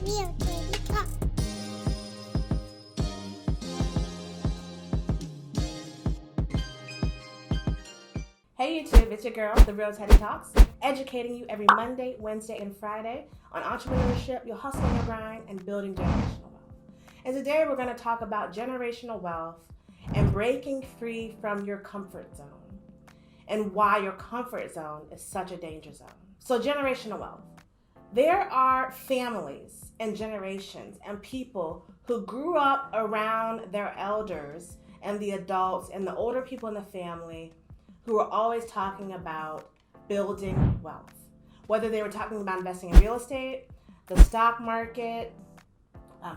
real daily talk. Hey YouTube, it's your girl, The Real Teddy Talks, educating you every Monday, Wednesday, and Friday on entrepreneurship, your hustle and your grind, and building generational wealth. And today we're going to talk about generational wealth and breaking free from your comfort zone and why your comfort zone is such a danger zone. So generational wealth. There are families and generations and people who grew up around their elders and the adults and the older people in the family who are always talking about building wealth. Whether they were talking about investing in real estate, the stock market,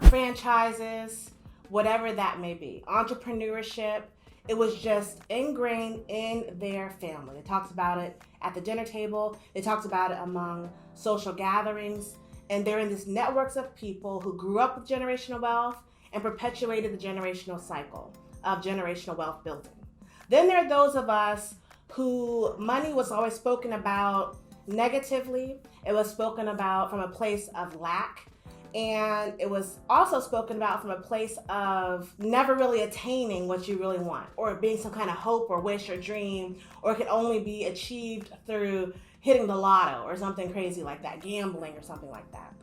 franchises, whatever that may be, entrepreneurship, it was just ingrained in their family. It talks about it at the dinner table. It talks about it among social gatherings. And they're in these networks of people who grew up with generational wealth and perpetuated the generational cycle of generational wealth building. Then there are those of us who money was always spoken about negatively. It was spoken about from a place of lack. And it was also spoken about from a place of never really attaining what you really want, or being some kind of hope or wish or dream, or it could only be achieved through hitting the lotto or something crazy like that, gambling or something like that.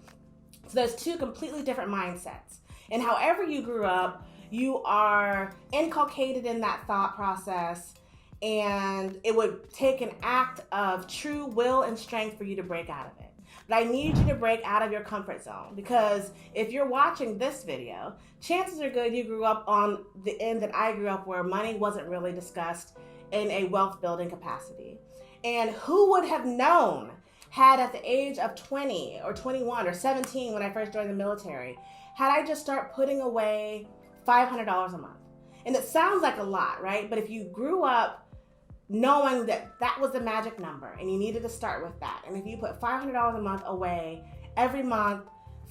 So there's two completely different mindsets. And however you grew up, you are inculcated in that thought process, and it would take an act of true will and strength for you to break out of it. But I need you to break out of your comfort zone, because if you're watching this video, chances are good you grew up on the end that I grew up, where money wasn't really discussed in a wealth building capacity. And who would have known, had at the age of 20 or 21 or 17 when I first joined the military, had I just start putting away $500 a month. And it sounds like a lot, right? But if you grew up knowing that that was the magic number and you needed to start with that, and if you put $500 a month away every month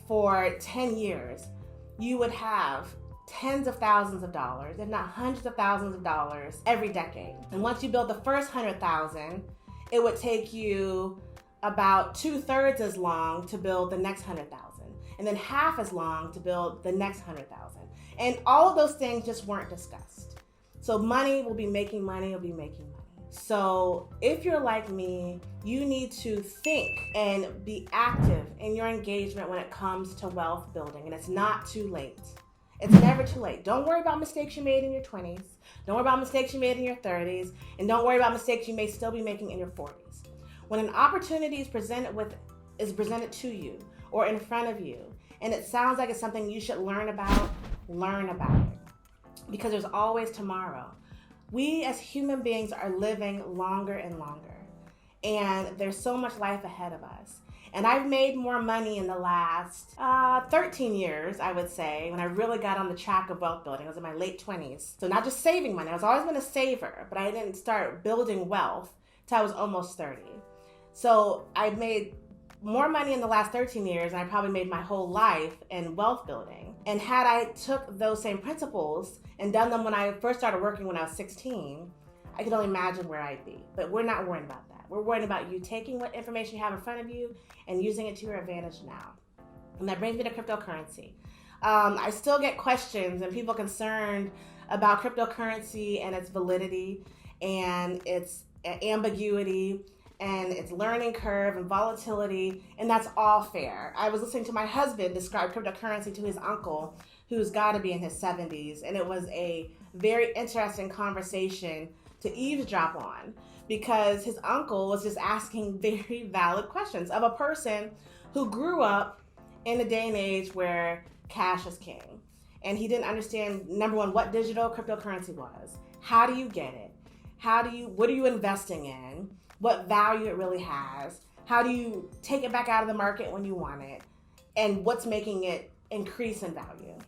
for 10 years, you would have tens of thousands of dollars, if not hundreds of thousands of dollars every decade. And once you build the first 100,000, it would take you about 2/3 as long to build the next 100,000, and then half as long to build the next 100,000. And all of those things just weren't discussed. So money will be making money, will be making money. So if you're like me, you need to think and be active in your engagement when it comes to wealth building. And it's not too late. It's never too late. Don't worry about mistakes you made in your 20s. Don't worry about mistakes you made in your 30s. And don't worry about mistakes you may still be making in your 40s. When an opportunity is presented to you or in front of you, and it sounds like it's something you should learn about it. Because there's always tomorrow. We as human beings are living longer and longer. And there's so much life ahead of us. And I've made more money in the last 13 years, I would say, when I really got on the track of wealth building. I was in my late 20s. So not just saving money. I was always been a saver, but I didn't start building wealth till I was almost 30. So I've made more money in the last 13 years than I probably made my whole life in wealth building. And had I took those same principles and done them when I first started working when I was 16, I could only imagine where I'd be. But we're not worrying about that. We're worrying about you taking what information you have in front of you and using it to your advantage now. And that brings me to cryptocurrency. I still get questions and people concerned about cryptocurrency and its validity and its ambiguity and its learning curve and volatility, and that's all fair. I was listening to my husband describe cryptocurrency to his uncle, who's got to be in his 70s, and it was a very interesting conversation to eavesdrop on, because his uncle was just asking very valid questions of a person who grew up in a day and age where cash is king. And he didn't understand, number one, what digital cryptocurrency was. How do you get it? What are you investing in? What value it really has? How do you take it back out of the market when you want it? And what's making it increase in value?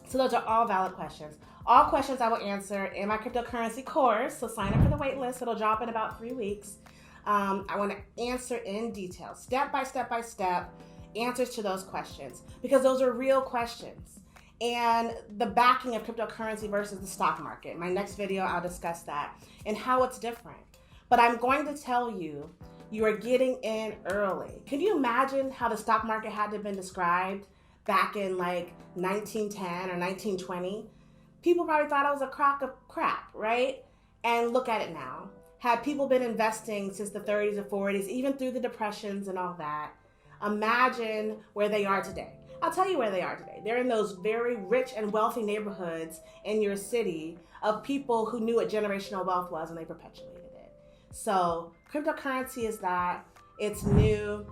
So those are all valid questions. All questions I will answer in my cryptocurrency course. So sign up for the wait list. It'll drop in about 3 weeks. I want to answer in detail, step by step, answers to those questions, because those are real questions. And the backing of cryptocurrency versus the stock market. In my next video, I'll discuss that and how it's different. But I'm going to tell you, you are getting in early. Can you imagine how the stock market had to have been described back in like 1910 or 1920, people probably thought it was a crock of crap, right? And look at it now. Had people been investing since the 30s or 40s, even through the depressions and all that, imagine where they are today. I'll tell you where they are today. They're in those very rich and wealthy neighborhoods in your city of people who knew what generational wealth was and they perpetuated it. So cryptocurrency is that. It's new.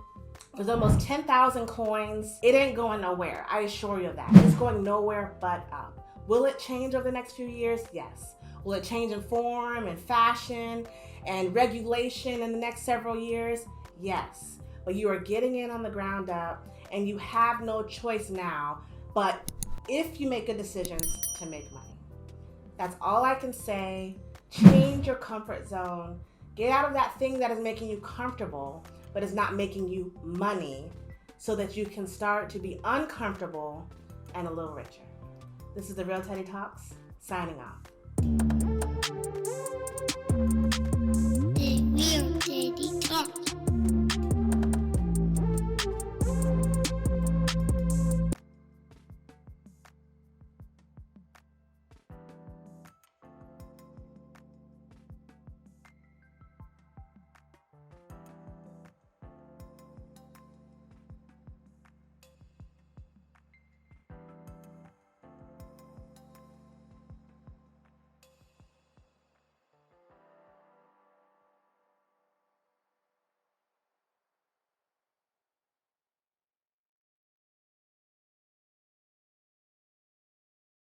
There's almost 10,000 coins. It ain't going nowhere. I assure you of that. It's going nowhere but up. Will it change over the next few years? Yes. Will it change in form and fashion and regulation in the next several years? Yes. But you are getting in on the ground up and you have no choice now, but if you make good decisions to make money. That's all I can say. Change your comfort zone. Get out of that thing that is making you comfortable, but is not making you money, so that you can start to be uncomfortable and a little richer. This is The Real Teddy Talks, signing off.